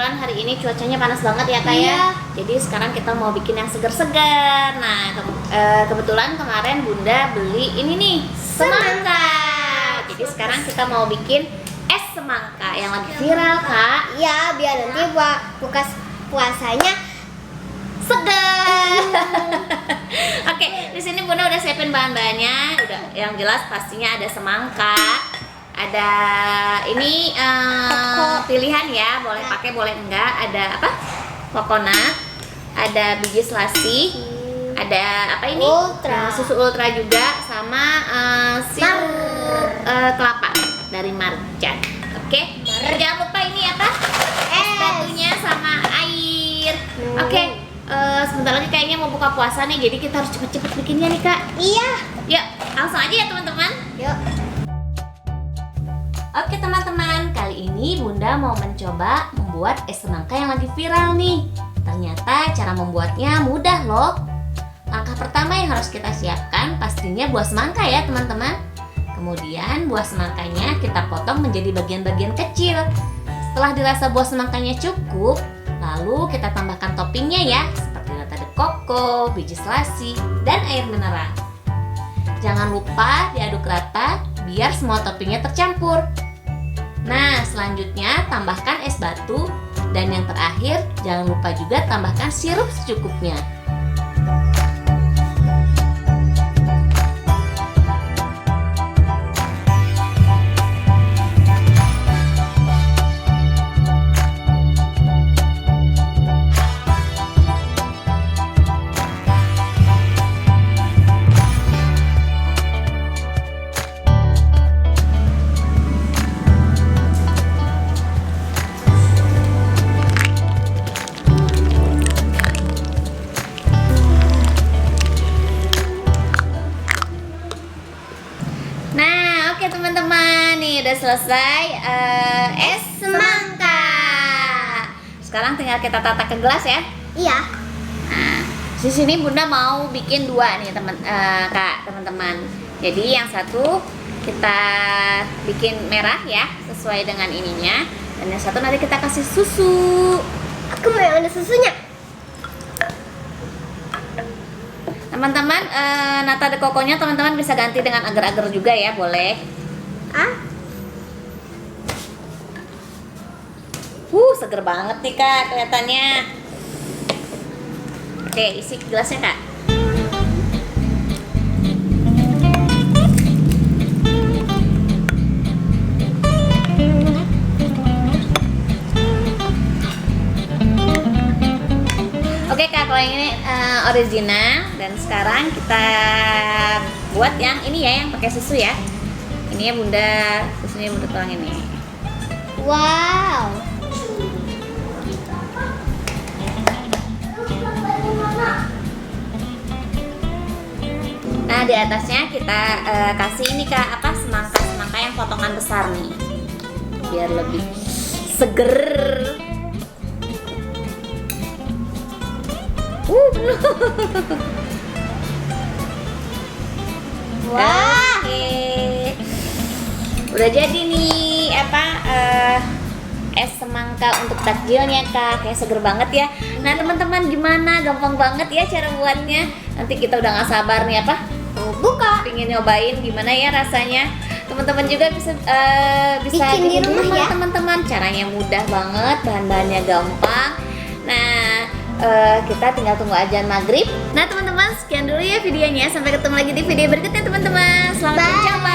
kebetulan hari ini cuacanya panas banget ya Kak ya. Iya. Jadi sekarang kita mau bikin yang segar-segar. Nah, kebetulan kemarin Bunda beli ini nih, semangka. Jadi sekarang kita mau bikin es semangka yang lagi viral Kak. Iya, biar nanti buka puasanya Segar. Oke, di sini Bunda udah siapin bahan-bahannya. Udah, yang jelas pastinya ada semangka. Ada ini pilihan ya, boleh pakai boleh enggak. Ada apa? Coconut. Ada biji selasi. Ada apa ini? Ultra. Susu ultra juga sama sirup kelapa dari Marjan. Oke. Dan jangan lupa ini apa? Es batunya sama air. Oke. Sebentar lagi kayaknya mau buka puasa nih, jadi kita harus cepet-cepet bikinnya nih Kak. Iya. Yuk, langsung aja ya teman-teman. Yuk. Oke teman-teman, kali ini Bunda mau mencoba membuat es semangka yang lagi viral nih. Ternyata cara membuatnya mudah loh. Langkah pertama yang harus kita siapkan pastinya buah semangka ya teman-teman. Kemudian buah semangkanya kita potong menjadi bagian-bagian kecil. Setelah dirasa buah semangkanya cukup, lalu kita tambahkan toppingnya ya, seperti nata de coco, biji selasi, dan air mineral. Jangan lupa diaduk rata biar semua toppingnya tercampur. Nah, selanjutnya tambahkan es batu, dan yang terakhir jangan lupa juga tambahkan sirup secukupnya. Nah, oke teman-teman, nih udah selesai es semangka. Sekarang tinggal kita tata ke gelas ya. Iya. Nah, di sini Bunda mau bikin dua nih Kak, teman-teman. Jadi yang satu kita bikin merah ya, sesuai dengan ininya. Dan yang satu nanti kita kasih susu. Aku mau yang ada susunya. Teman-teman, nata de coconya teman-teman bisa ganti dengan agar-agar juga ya, boleh. Seger banget nih Kak kelihatannya. Oke, isi gelasnya Kak. Oke Kak, kalau yang ini original, dan sekarang kita buat yang ini ya, yang pakai susu ya. Ini ya Bunda, susunya Bunda tuang ini. Wow. Nah, di atasnya kita kasih ini Kak, apa, semangka yang potongan besar nih, biar lebih seger. Wah. Oke. Udah jadi nih apa es semangka untuk takjilnya Kak, kayak seger banget ya. Nah teman-teman, gimana? Gampang banget ya cara buatnya. Nanti kita udah nggak sabar nih apa, Buka. pingin nyobain gimana ya rasanya. Teman-teman juga bisa Bikin di rumah ya. teman-teman. Caranya mudah banget, bahan-bahannya gampang. Nah, kita tinggal tunggu azan maghrib. Nah teman-teman, sekian dulu ya videonya. Sampai ketemu lagi di video berikutnya teman-teman. Selamat Bye. mencoba.